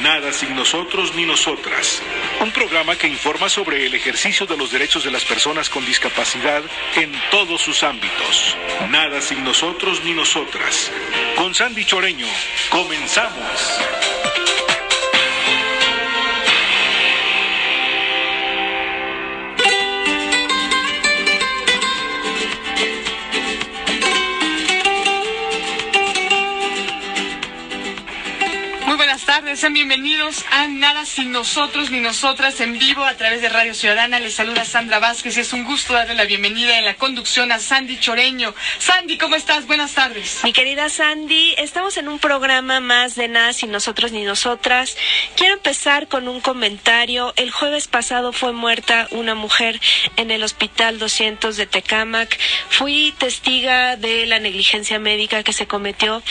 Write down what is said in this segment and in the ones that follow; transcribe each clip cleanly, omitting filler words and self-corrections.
Nada sin nosotros ni nosotras. Un programa que informa sobre el ejercicio de los derechos de las personas con discapacidad en todos sus ámbitos. Nada sin nosotros ni nosotras. Con Sandy Choreño, comenzamos. Sean bienvenidos a Nada sin nosotros ni nosotras en vivo a través de Radio Ciudadana. Les saluda Sandra Vázquez y es un gusto darle la bienvenida en la conducción a Sandy Choreño. Sandy, ¿cómo estás? Buenas tardes. Mi querida Sandy, estamos en un programa más de Nada sin nosotros ni nosotras. Quiero empezar con un comentario. El jueves pasado fue muerta una mujer en el Hospital 200 de Tecámac. Fui testiga de la negligencia médica que se cometió.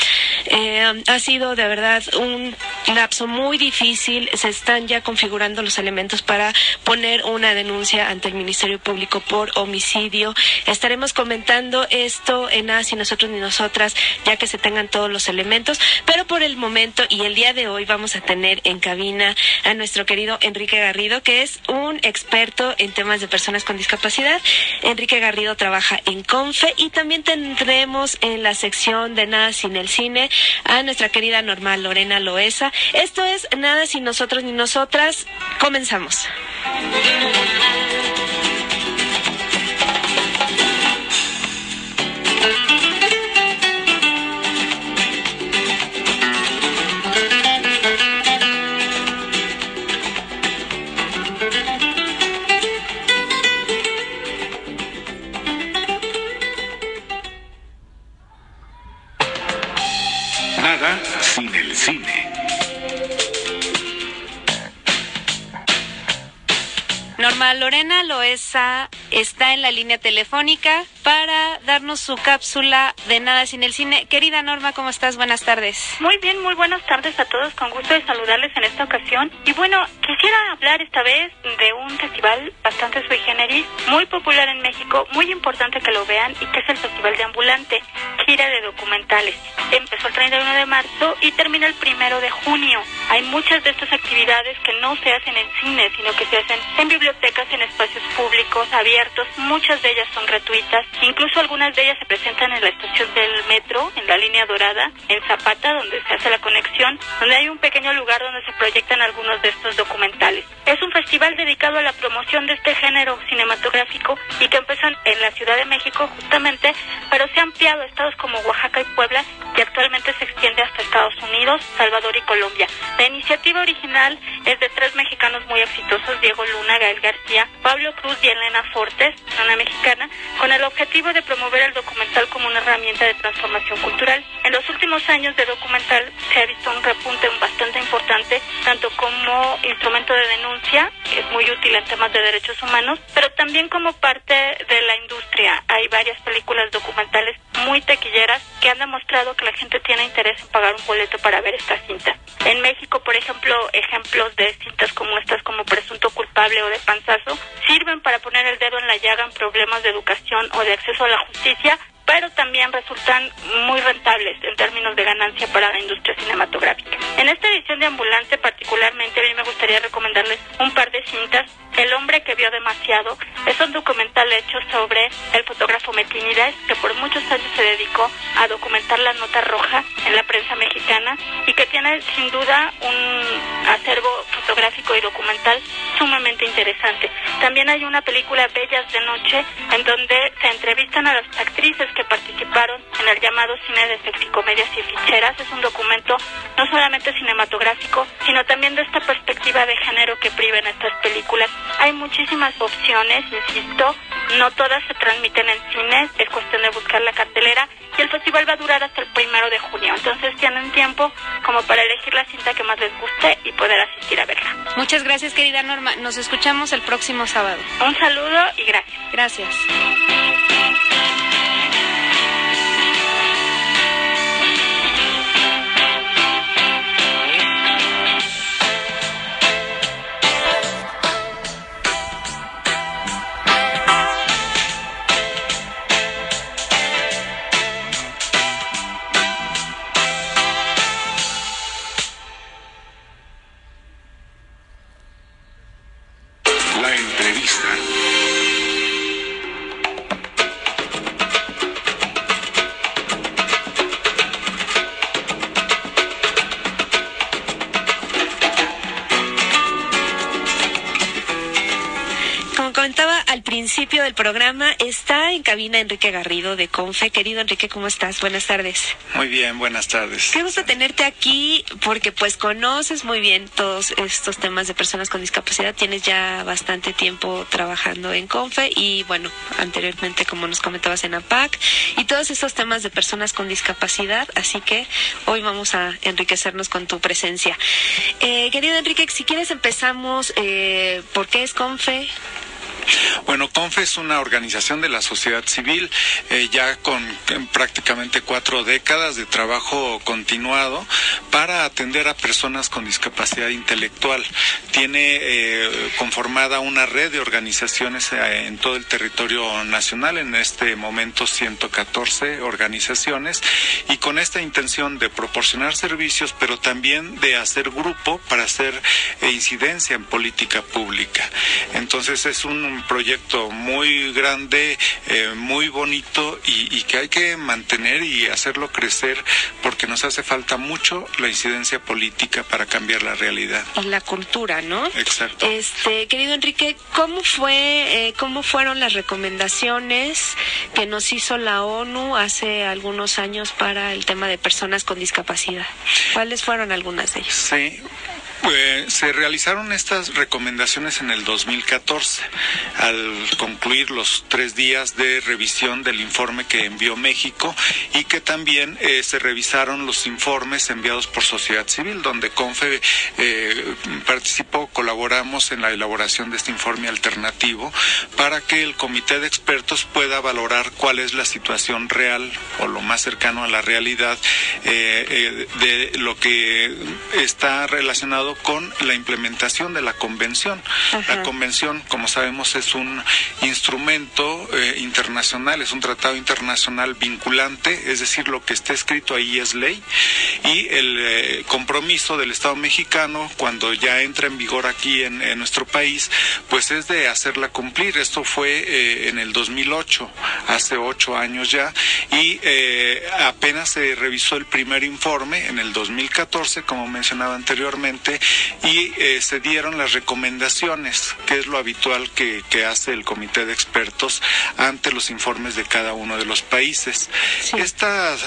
Ha sido de verdad un lapso muy difícil. Se están ya configurando los elementos para poner una denuncia ante el Ministerio Público por homicidio. Estaremos comentando esto en Nada sin nosotros ni nosotras, ya que se tengan todos los elementos, pero por el momento y el día de hoy vamos a tener en cabina a nuestro querido Enrique Garrido, que es un experto en temas de personas con discapacidad. Enrique Garrido trabaja en CONFE y también tendremos en la sección de Nada sin el cine a nuestra querida Norma Lorena Loesa. Esto es Nada sin nosotros ni nosotras. Comenzamos. Nada sin el cine. Norma Lorena Loesa está en la línea telefónica para darnos su cápsula de Nada sin el cine. Querida Norma, ¿cómo estás? Buenas tardes. Muy bien, muy buenas tardes a todos. Con gusto de saludarles en esta ocasión. Y bueno, quisiera hablar esta vez de un festival bastante sui generis, muy popular en México, muy importante que lo vean, y que es el Festival de Ambulante, gira de documentales. Empezó el 31 de marzo y termina el 1 de junio. Hay muchas de estas actividades que no se hacen en cine, sino que se hacen en bibliotecas, en espacios públicos, abiertos. Muchas de ellas son gratuitas. Incluso algunas de ellas se presentan en la estación del metro, en la línea dorada, en Zapata, donde se hace la conexión, donde hay un pequeño lugar donde se proyectan algunos de estos documentales. Es un festival dedicado a la promoción de este género cinematográfico y que empezó en la Ciudad de México justamente, pero se ha ampliado a estados como Oaxaca y Puebla y actualmente se extiende hasta Estados Unidos, Salvador y Colombia. La iniciativa original es de 3 mexicanos muy exitosos: Diego Luna, Gael García, Pablo Cruz y Elena Fortes, una mexicana, con el objetivo de promover el documental como una herramienta de transformación cultural. En los últimos años de documental se ha visto un repunte bastante importante, tanto como instrumento de denuncia, que es muy útil en temas de derechos humanos, pero también como parte de la industria. Hay varias películas documentales muy taquilleras que han demostrado que la gente tiene interés en pagar un boleto para ver esta cinta. En México, por ejemplo, ejemplos de cintas como estas, como Presunto Culpable o de Panzazo, sirven para poner el dedo en la llaga en problemas de educación o de acceso a la justicia, pero también resultan muy rentables en términos de ganancia para la industria cinematográfica. En esta edición de Ambulante, particularmente, a mí me gustaría recomendarles un par de cintas. El hombre que vio demasiado es un documental hecho sobre el fotógrafo Metinides, que por muchos años se dedicó a documentar la nota roja en la prensa mexicana y que tiene sin duda un acervo fotográfico y documental sumamente interesante. También hay una película, Bellas de Noche, en donde se entrevistan a las actrices que participaron en el llamado cine de sexicomedias y ficheras. Es un documento no solamente cinematográfico, sino también de esta perspectiva de género que priva en estas películas. Hay muchísimas opciones, insisto, no todas se transmiten en cines, es cuestión de buscar la cartelera, y el festival va a durar hasta el 1 de junio, entonces tienen tiempo como para elegir la cinta que más les guste y poder asistir a verla. Muchas gracias, querida Norma. Nos escuchamos el próximo sábado. Un saludo y gracias. Gracias. La entrevista. Como comentaba al principio del programa, está en cabina Enrique Garrido de CONFE. Querido Enrique, ¿cómo estás? Buenas tardes. Muy bien, buenas tardes. Qué gusto tenerte aquí, porque pues conoces muy bien todos estos temas de personas con discapacidad. Tienes ya bastante tiempo trabajando en CONFE y bueno, anteriormente como nos comentabas en APAC y todos estos temas de personas con discapacidad, así que hoy vamos a enriquecernos con tu presencia. Querido Enrique, si quieres empezamos, ¿por qué es CONFE? Bueno, CONFE es una organización de la sociedad civil ya con prácticamente 4 décadas de trabajo continuado para atender a personas con discapacidad intelectual. Tiene conformada una red de organizaciones en todo el territorio nacional, en este momento 114 organizaciones, y con esta intención de proporcionar servicios, pero también de hacer grupo para hacer incidencia en política pública. Entonces es un proyecto muy grande, muy bonito y que hay que mantener y hacerlo crecer porque nos hace falta mucho la incidencia política para cambiar la realidad. Y la cultura, ¿no? Exacto. Querido Enrique, ¿cómo fueron las recomendaciones que nos hizo la ONU hace algunos años para el tema de personas con discapacidad? ¿Cuáles fueron algunas de ellas? Sí. Se realizaron estas recomendaciones en el 2014, al concluir los 3 días de revisión del informe que envió México y que también se revisaron los informes enviados por sociedad civil, donde CONFE participó, colaboramos en la elaboración de este informe alternativo para que el comité de expertos pueda valorar cuál es la situación real o lo más cercano a la realidad de lo que está relacionado con la implementación de la convención. Ajá. La convención, como sabemos, es un instrumento internacional, es un tratado internacional vinculante, es decir, lo que está escrito ahí es ley, y el compromiso del Estado mexicano, cuando ya entra en vigor aquí en nuestro país, pues es de hacerla cumplir. Esto fue en el 2008, hace 8 años ya, y apenas se revisó el primer informe en el 2014, como mencionaba anteriormente, y se dieron las recomendaciones, que es lo habitual que hace el comité de expertos ante los informes de cada uno de los países. Sí. Estas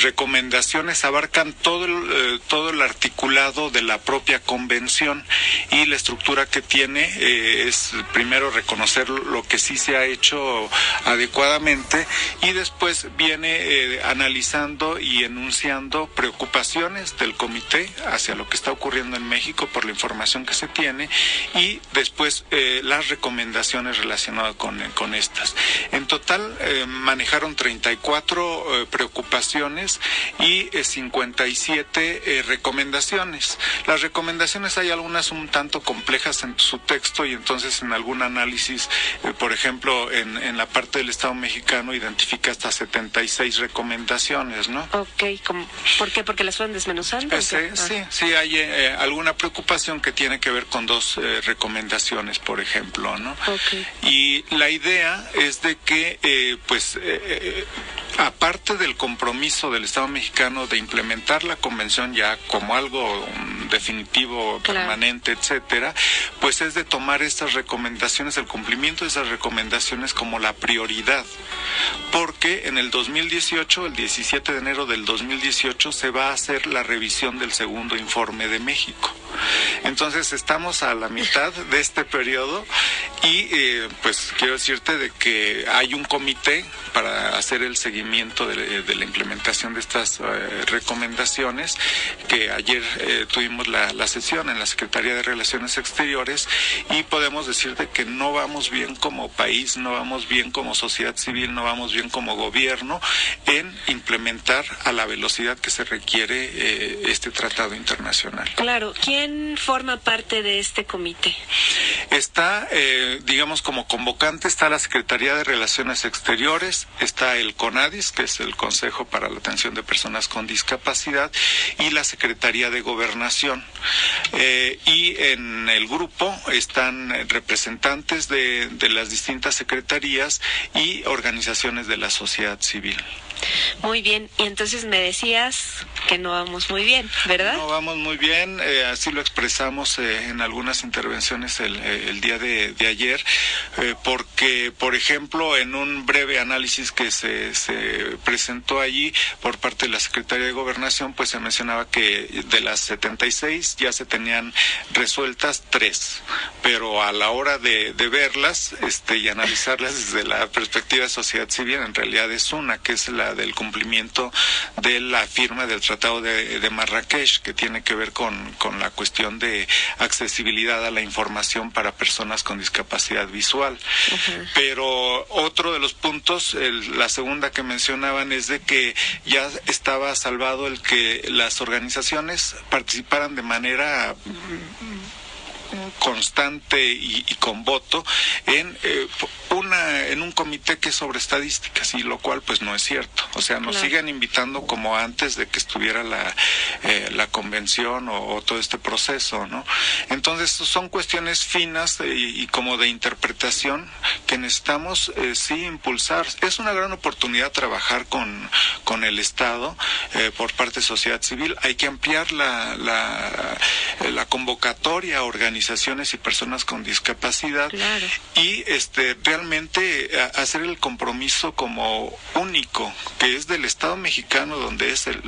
recomendaciones abarcan todo el articulado de la propia convención, y la estructura que tiene es primero reconocer lo que sí se ha hecho adecuadamente y después viene analizando y enunciando preocupaciones del comité hacia lo que está ocurriendo en México por la información que se tiene, y después las recomendaciones relacionadas con estas. En total manejaron 34 preocupaciones y 57 recomendaciones. Las recomendaciones hay algunas un tanto complejas en su texto, y entonces en algún análisis, por ejemplo, en la parte del Estado mexicano identifica hasta 76 recomendaciones, ¿no? Ok, ¿por qué? ¿Porque las fueron desmenuzando? Sí, hay alguna preocupación que tiene que ver con 2 recomendaciones, por ejemplo, ¿no? Okay. Y la idea es de que, aparte del compromiso del Estado mexicano de implementar la convención ya como algo definitivo, claro, permanente, etcétera, pues es de tomar estas recomendaciones, el cumplimiento de esas recomendaciones como la prioridad, porque en el 2018, el 17 de enero del 2018, se va a hacer la revisión del segundo informe de México. Entonces estamos a la mitad de este periodo y pues quiero decirte de que hay un comité para hacer el seguimiento de la implementación de estas recomendaciones, que ayer tuvimos la sesión en la Secretaría de Relaciones Exteriores, y podemos decirte que no vamos bien como país, no vamos bien como sociedad civil, no vamos bien como gobierno en implementar a la velocidad que se requiere este tratado internacional. Claro, ¿quién forma parte de este comité? Está, digamos, como convocante está la Secretaría de Relaciones Exteriores, está el CONADIS, que es el Consejo para la Atención de Personas con Discapacidad, y la Secretaría de Gobernación. Comunicación. Y en el grupo están representantes de las distintas secretarías y organizaciones de la sociedad civil. Muy bien, y entonces me decías que no vamos muy bien, ¿verdad? No vamos muy bien, así lo expresamos en algunas intervenciones el día de ayer, porque, por ejemplo, en un breve análisis que se presentó allí por parte de la Secretaría de Gobernación, pues se mencionaba que de las 76 ya se tenían resueltas 3, pero a la hora de verlas y analizarlas desde la perspectiva de sociedad civil, en realidad es una, que es la del cumplimiento de la firma del Tratado de Marrakech, que tiene que ver con la cuestión de accesibilidad a la información para personas con discapacidad visual. Uh-huh. Pero otro de los puntos, la segunda que mencionaban, es de que ya estaba salvado el que las organizaciones participaran de manera constante y con voto en un comité que es sobre estadísticas, y lo cual pues no es cierto. O sea, nos siguen invitando como antes de que estuviera la convención o todo este proceso, ¿no? Entonces son cuestiones finas y como de interpretación que necesitamos sí impulsar. Es una gran oportunidad trabajar con el Estado por parte de sociedad civil. Hay que ampliar la convocatoria a organizaciones y personas con discapacidad. Claro. Y realmente hacer el compromiso como único, que es del Estado mexicano, donde es el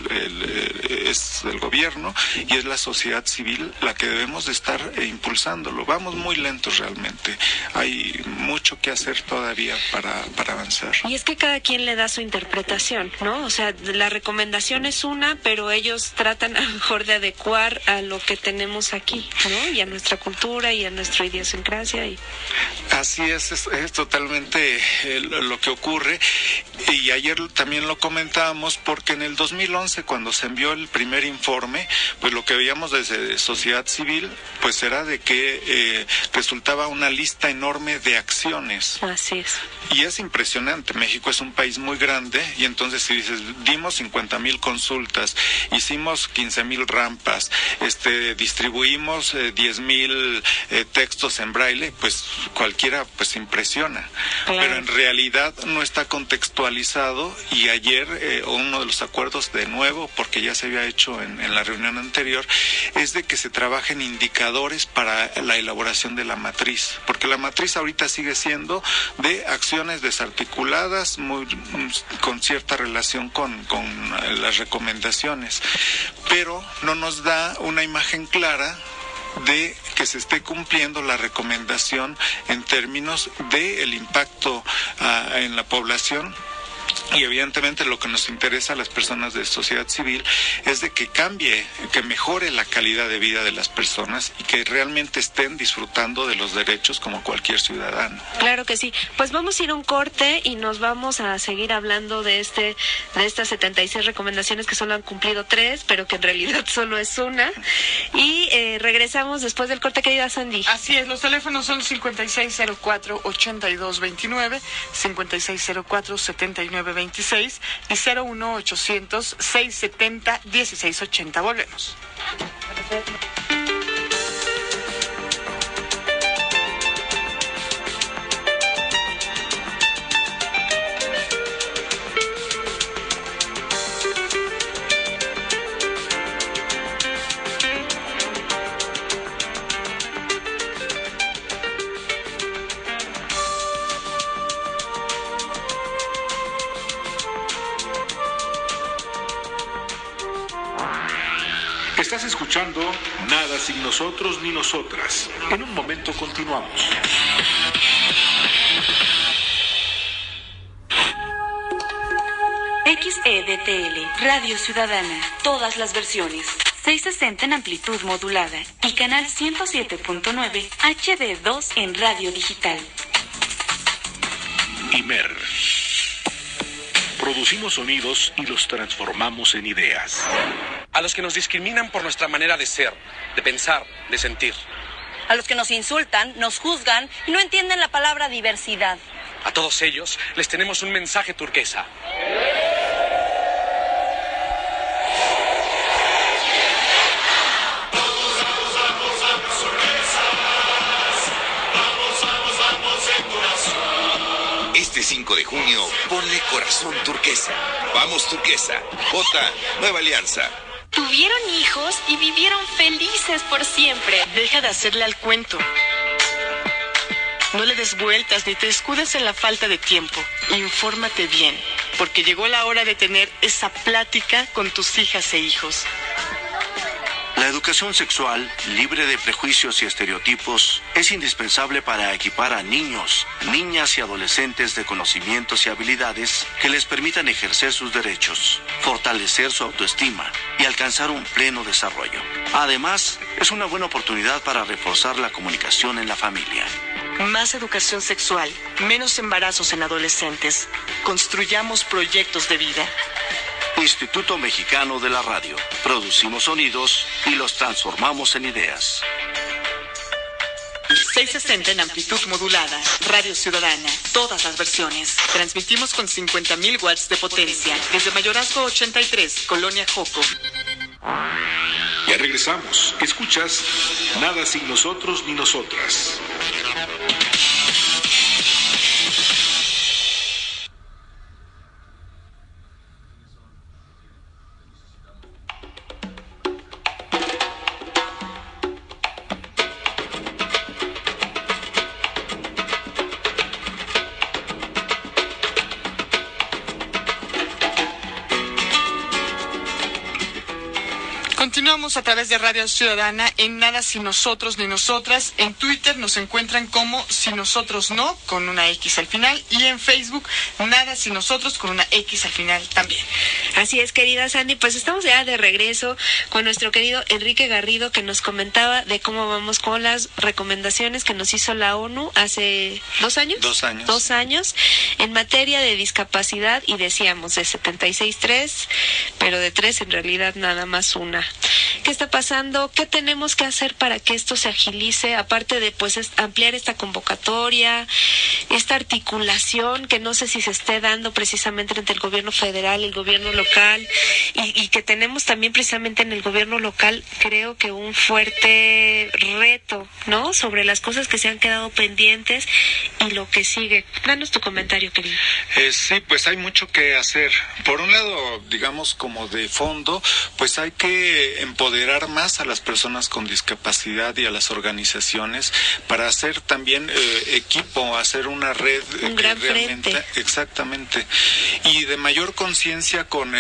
gobierno y es la sociedad civil la que debemos de estar impulsándolo. Vamos muy lentos realmente. Hay mucho que hacer todavía para avanzar. Y es que cada quien le da su interpretación, ¿no? O sea, la recomendación es una, pero ellos tratan a lo mejor de adecuar a lo que tenemos aquí, ¿no? Y a nuestra cultura y a nuestra idiosincrasia. Así es totalmente lo que ocurre. Y ayer también lo comentábamos, porque en el 2011, cuando se envió el primer informe, pues lo que veíamos desde sociedad civil, pues era de que resultaba una lista enorme de acciones. Así es. Y es impresionante. México es un país muy grande, y entonces si dices, dimos 50,000 consultas, hicimos 15,000 rampas, distribuimos 10,000 textos en braille, pues cualquiera pues impresiona. Claro. Pero en realidad no está contextualizado, y ayer uno de los acuerdos, de nuevo, porque ya se había hecho en la reunión anterior, es de que se trabajen indicadores para la elaboración de la matriz, porque la matriz ahorita sigue siendo de acciones desarticuladas, con cierta relación con las recomendaciones, pero no nos da una imagen clara de que se esté cumpliendo la recomendación en términos del impacto en la población. Y evidentemente lo que nos interesa a las personas de sociedad civil es de que cambie, que mejore la calidad de vida de las personas y que realmente estén disfrutando de los derechos como cualquier ciudadano. Claro que sí. Pues vamos a ir a un corte y nos vamos a seguir hablando de estas 76 recomendaciones, que solo han cumplido 3, pero que en realidad solo es una. Y regresamos después del corte, querida Sandy. Así es, los teléfonos son 5604-8229, 5604-7926 y 01800-670-1680. Volvemos. Estás escuchando Nada sin nosotros ni nosotras. En un momento continuamos. XEDTL, Radio Ciudadana, todas las versiones. 660 en amplitud modulada y canal 107.9 HD2 en radio digital. Imer. Producimos sonidos y los transformamos en ideas. A los que nos discriminan por nuestra manera de ser, de pensar, de sentir. A los que nos insultan, nos juzgan y no entienden la palabra diversidad. A todos ellos les tenemos un mensaje turquesa. Este 5 de junio, ponle corazón turquesa. Vamos turquesa. Vota Nueva Alianza. Tuvieron hijos y vivieron felices por siempre. Deja de hacerle al cuento. No le des vueltas ni te escudes en la falta de tiempo. Infórmate bien, porque llegó la hora de tener esa plática con tus hijas e hijos. La educación sexual, libre de prejuicios y estereotipos, es indispensable para equipar a niños, niñas y adolescentes de conocimientos y habilidades que les permitan ejercer sus derechos, fortalecer su autoestima y alcanzar un pleno desarrollo. Además, es una buena oportunidad para reforzar la comunicación en la familia. Más educación sexual, menos embarazos en adolescentes. Construyamos proyectos de vida. Instituto Mexicano de la Radio. Producimos sonidos y los transformamos en ideas. 660 en amplitud modulada. Radio Ciudadana. Todas las versiones. Transmitimos con 50.000 watts de potencia. Desde Mayorazgo 83, Colonia Joco. Ya regresamos. Escuchas Nada sin nosotros ni nosotras. Continuamos a través de Radio Ciudadana en Nada Sin Nosotros Ni Nosotras. En Twitter nos encuentran como Si Nosotros No, con una X al final. Y en Facebook, Nada Sin Nosotros, con una X al final también. Así es, querida Sandy. Pues estamos ya de regreso con nuestro querido Enrique Garrido, que nos comentaba de cómo vamos con las recomendaciones que nos hizo la ONU hace 2 años. 2 años. 2 años en materia de discapacidad, y decíamos de 76.3, pero de 3 en realidad nada más una. ¿Qué está pasando? ¿Qué tenemos que hacer para que esto se agilice? Aparte de ampliar esta convocatoria, esta articulación que no sé si se esté dando precisamente entre el gobierno federal y el gobierno local, y que tenemos también precisamente en el gobierno local, creo que un fuerte reto, ¿no? Sobre las cosas que se han quedado pendientes y lo que sigue. Danos tu comentario, querido. Sí, pues hay mucho que hacer. Por un lado, digamos como de fondo, pues hay que empoderar más a las personas con discapacidad y a las organizaciones para hacer también equipo, hacer una red un gran realmente frente. Exactamente, y de mayor conciencia con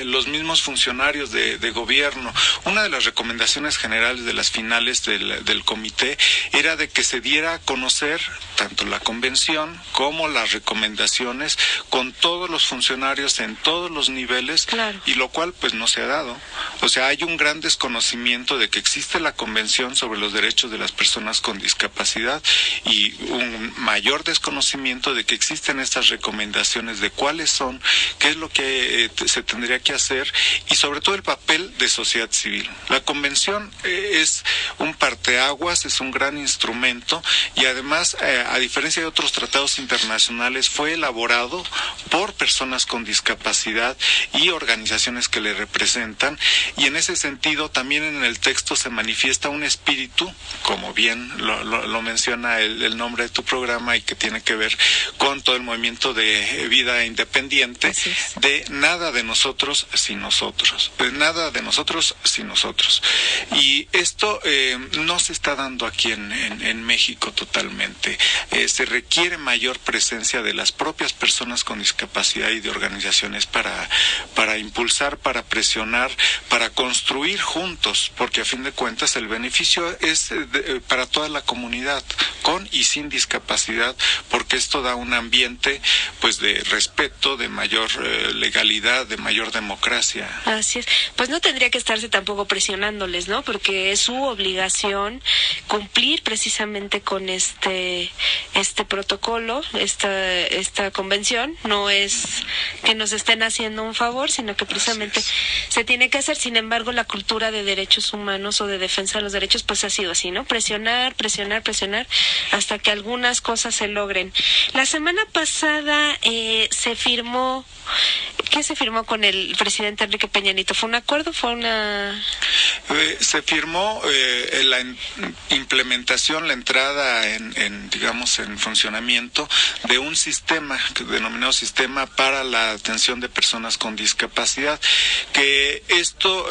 los mismos funcionarios de gobierno. Una de las recomendaciones generales de las finales del comité era de que se diera a conocer tanto la convención como las recomendaciones con todos los funcionarios en todos los niveles. Claro. Y lo cual pues no se ha dado. O sea, hay un gran desconocimiento de que existe la Convención sobre los Derechos de las Personas con Discapacidad y un mayor desconocimiento de que existen estas recomendaciones de cuáles son, qué es lo que se tendría que hacer y sobre todo el papel de sociedad civil. La Convención es un parteaguas, es un gran instrumento y además, a diferencia de otros tratados internacionales, fue elaborado por personas con discapacidad y organizaciones que le representan, y en ese sentido también en el texto se manifiesta un espíritu, como bien lo menciona el nombre de tu programa, y que tiene que ver con todo el movimiento de vida independiente, de nada de nosotros sin nosotros, de nada de nosotros sin nosotros. Y esto no se está dando aquí en México totalmente. Se requiere mayor presencia de las propias personas con discapacidad y de organizaciones para impulsar, para presionar, para construir juntos, porque a fin de cuentas el beneficio es para toda la comunidad, con y sin discapacidad, porque esto da un ambiente pues de respeto, de mayor legalidad, de mayor democracia. Así es. Pues no tendría que estarse tampoco presionándoles, ¿no? Porque es su obligación cumplir precisamente con este protocolo, esta convención. No es que nos estén haciendo un favor, sino que precisamente se tiene que hacer. Sin embargo, la cultura de derechos humanos o de defensa de los derechos pues ha sido así, ¿no? Presionar hasta que algunas cosas se logren. La semana pasada se firmó, ¿qué se firmó con el presidente Enrique Peña Nieto? ¿Fue un acuerdo? ¿Fue una...? Se firmó la implementación, la entrada en funcionamiento de un sistema denominado Sistema para la Atención de Personas con Discapacidad, que esto,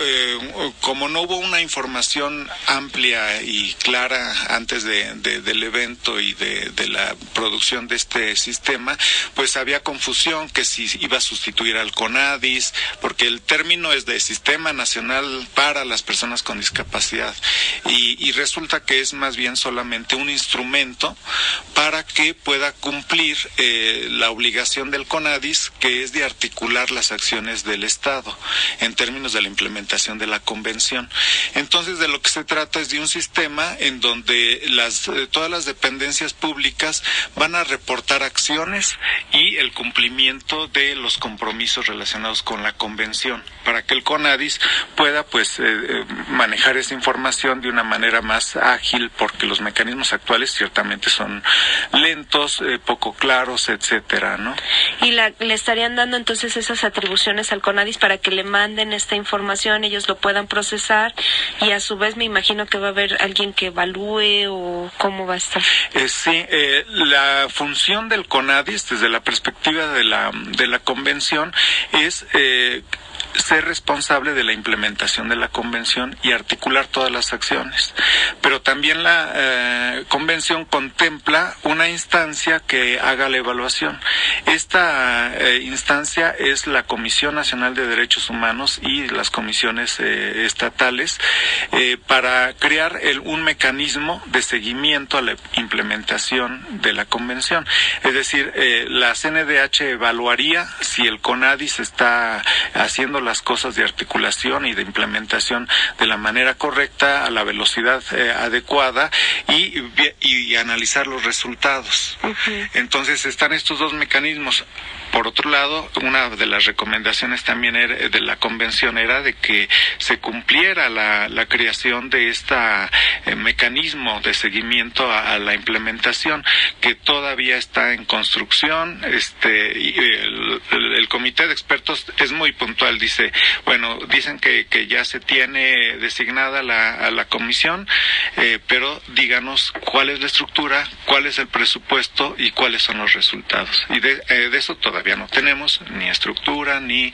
como no hubo una información amplia y clara antes del evento y de la producción de este sistema, pues había confusión que si iba a sustituir al CONADIS, porque el término es de Sistema Nacional para las Personas con Discapacidad, y resulta que es más bien solamente un instrumento para que pueda cumplir la obligación del CONADIS, que es de articular las acciones del Estado en términos de la implementación de la Convención. Entonces, de lo que se trata es de un sistema en donde todas las dependencias públicas van a reportar acciones y el cumplimiento de los compromisos relacionados con la Convención, para que el CONADIS pueda manejar esa información de una manera más ágil, porque los mecanismos actuales ciertamente son lentos, poco claros, etcétera, ¿no? Y le estarían dando entonces esas atribuciones al CONADIS para que le manden esta información, ellos lo puedan procesar, y a su vez me imagino que va a haber alguien que evalúe, o cómo va a estar. Sí, la función del CONADIS desde la perspectiva de la Convención es ser responsable de la implementación de la Convención y articular todas las acciones. Pero también la Convención contempla una instancia que haga la evaluación. Esta instancia es la Comisión Nacional de Derechos Humanos y las comisiones estatales, para crear un mecanismo de seguimiento a la implementación de la Convención. Es decir, la CNDH evaluaría si el CONADIS está haciendo las cosas de articulación y de implementación de la manera correcta, a la velocidad adecuada, y analizar los resultados. Uh-huh. Entonces están estos dos mecanismos. Por otro lado, una de las recomendaciones también de la Convención era de que se cumpliera la creación de este mecanismo de seguimiento a la implementación, que todavía está en construcción. Y el comité de expertos es muy puntual, dicen que ya se tiene designada a la comisión, pero díganos cuál es la estructura, cuál es el presupuesto y cuáles son los resultados. Y de eso todavía no tenemos ni estructura, ni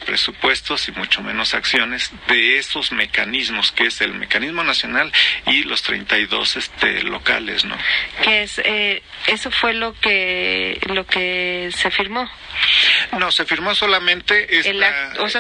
presupuestos, y mucho menos acciones de esos mecanismos, que es el mecanismo nacional y los 32 locales, ¿no? Eso fue lo que se firmó. No, se firmó solamente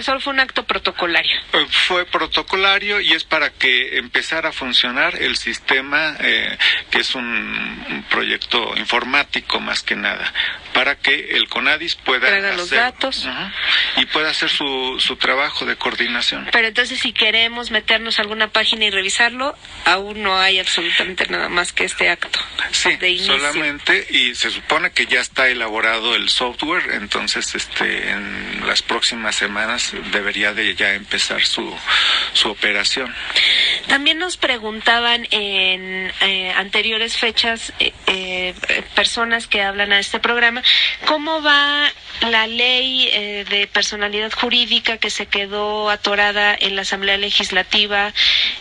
solo fue un acto protocolario. Fue protocolario, y es para que empezara a funcionar el sistema, que es un proyecto informático más que nada, para que el CONADIS pueda hacer los datos. Uh-huh, y pueda hacer su trabajo de coordinación. Pero entonces, si queremos meternos a alguna página y revisarlo, aún no hay absolutamente nada más que este acto. Sí, de inicio. Solamente, y se supone que ya está elaborado el software, entonces en las próximas semanas debería de ya empezar su operación. También nos preguntaban en anteriores fechas personas que hablan a este programa, ¿cómo va la ley de personalidad jurídica que se quedó atorada en la Asamblea Legislativa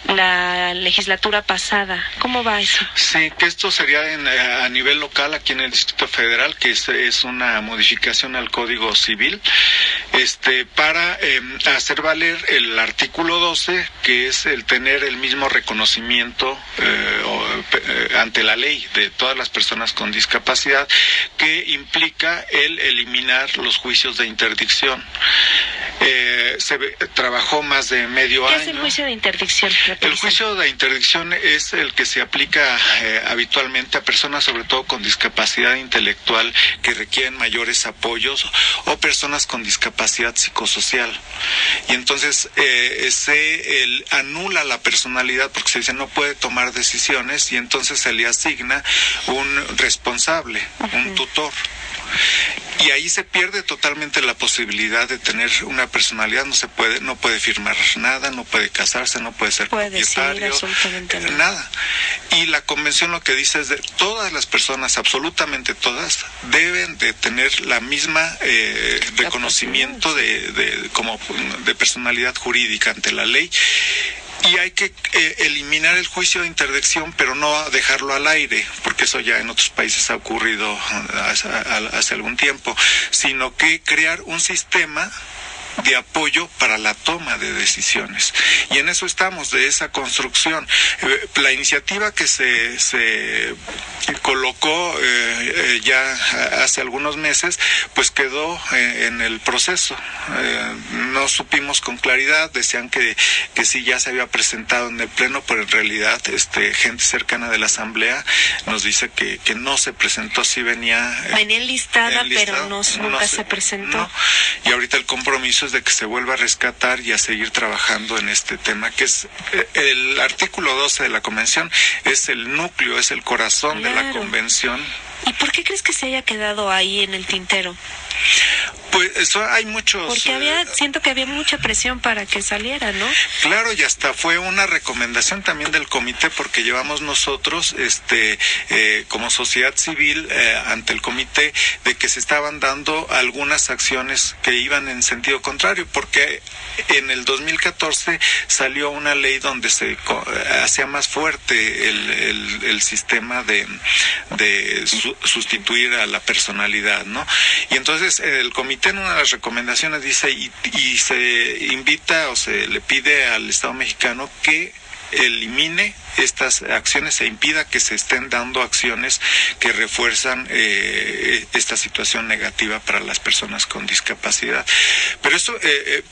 la legislatura pasada? ¿Cómo va eso? Sí, que esto sería a nivel local aquí en el Distrito Federal, que es una modificación al Código Civil, para hacer valer el artículo 12, que es el tener el mismo reconocimiento ante la ley de todas las personas con discapacidad, que implica el eliminar los juicios de interdicción. Se trabajó más de medio año. ¿Qué es el juicio de interdicción? El juicio de interdicción es el que se aplica habitualmente a personas, sobre todo con discapacidad intelectual, que requieren mayores apoyos, o personas con discapacidad psicosocial. Y entonces se anula la personalidad, porque se dice no puede tomar decisiones, y entonces se le asigna un responsable, un tutor. Y ahí se pierde totalmente la posibilidad de tener una personalidad. No puede firmar nada, no puede casarse, no puede ser propietario, nada. Y la convención lo que dice es de todas las personas, absolutamente todas, deben de tener la misma reconocimiento de personalidad jurídica ante la ley. Y hay que eliminar el juicio de interdicción, pero no dejarlo al aire, porque eso ya en otros países ha ocurrido hace algún tiempo, sino que crear un sistema de apoyo para la toma de decisiones. Y en eso estamos, de esa construcción. La iniciativa que se colocó ya hace algunos meses, pues quedó en el proceso. No supimos con claridad, decían que sí ya se había presentado en el Pleno, pero en realidad gente cercana de la Asamblea nos dice que no se presentó, sí venía enlistada, pero nunca se presentó. No. Y ahorita el compromiso es de que se vuelva a rescatar y a seguir trabajando en este tema, que es el artículo 12 de la Convención, es el núcleo, es el corazón de la Convención. ¿Y por qué crees que se haya quedado ahí en el tintero? Pues eso hay muchos... Porque siento que había mucha presión para que saliera, ¿no? Claro, y hasta fue una recomendación también del comité, porque llevamos nosotros, como sociedad civil, ante el comité, de que se estaban dando algunas acciones que iban en sentido contrario, porque en el 2014 salió una ley donde se hacía más fuerte el sistema de sustituir a la personalidad, ¿no? Y entonces el comité en una de las recomendaciones dice y se invita o se le pide al Estado mexicano que elimine estas acciones e impida que se estén dando acciones que refuerzan esta situación negativa para las personas con discapacidad. Pero esto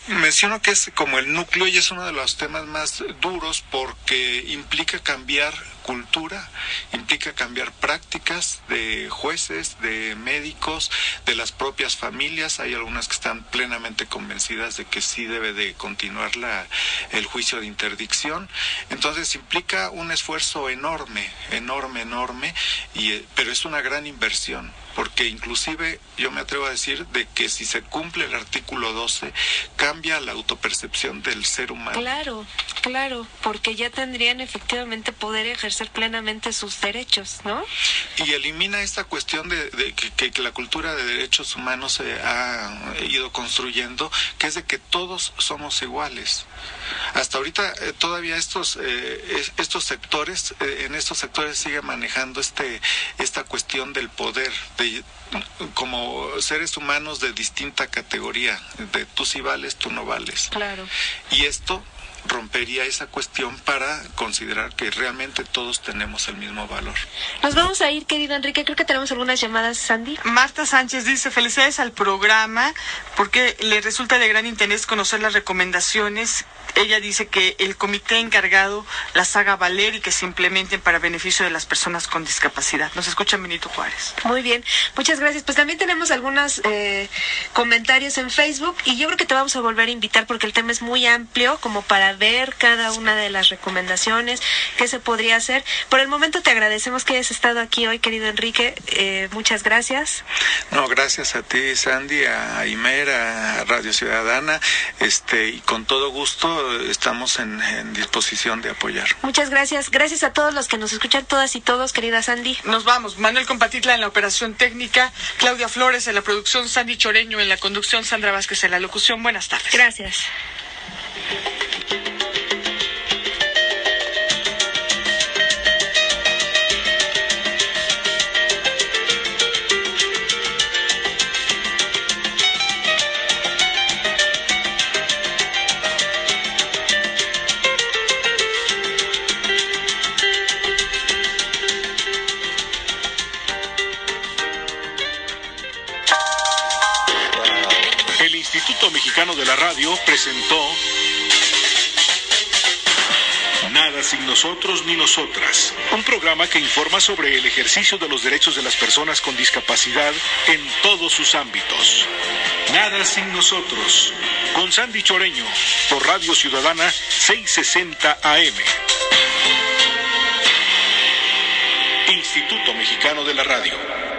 menciono que es como el núcleo y es uno de los temas más duros porque implica cambiar cultura, implica cambiar prácticas de jueces, de médicos, de las propias familias. Hay algunas que están plenamente convencidas de que sí debe de continuar el juicio de interdicción. Entonces implica un esfuerzo enorme, pero es una gran inversión, porque inclusive yo me atrevo a decir de que si se cumple el artículo 12, cambia la autopercepción del ser humano. Claro, porque ya tendrían efectivamente poder ejercer plenamente sus derechos, ¿no? Y elimina esta cuestión de que la cultura de derechos humanos se ha ido construyendo, que es de que todos somos iguales. Hasta ahorita todavía estos sectores, en estos sectores sigue manejando esta cuestión del poder, como seres humanos de distinta categoría, de tú sí vales, tú no vales. Claro. Y esto rompería esa cuestión para considerar que realmente todos tenemos el mismo valor. Nos vamos a ir, querido Enrique, creo que tenemos algunas llamadas, Sandy. Marta Sánchez dice: felicidades al programa porque le resulta de gran interés conocer las recomendaciones. Ella dice que el comité encargado las haga valer y que se implementen para beneficio de las personas con discapacidad. Nos escucha Benito Juárez. Muy bien, muchas gracias. Pues también tenemos algunos comentarios en Facebook y yo creo que te vamos a volver a invitar porque el tema es muy amplio como para ver cada una de las recomendaciones que se podría hacer. Por el momento te agradecemos que hayas estado aquí hoy, querido Enrique. Muchas gracias. No, gracias a ti, Sandy, a Imer, a Radio Ciudadana, y con todo gusto estamos en disposición de apoyar. Muchas gracias. Gracias a todos los que nos escuchan, todas y todos, querida Sandy. Nos vamos. Manuel Compatitla en la operación técnica, Claudia Flores en la producción, Sandy Choreño en la conducción, Sandra Vázquez en la locución. Buenas tardes. Gracias. El Instituto Mexicano de la Radio presentó Nada sin nosotros ni nosotras, un programa que informa sobre el ejercicio de los derechos de las personas con discapacidad en todos sus ámbitos. Nada sin nosotros, con Sandy Choreño, por Radio Ciudadana 660 AM. Instituto Mexicano de la Radio.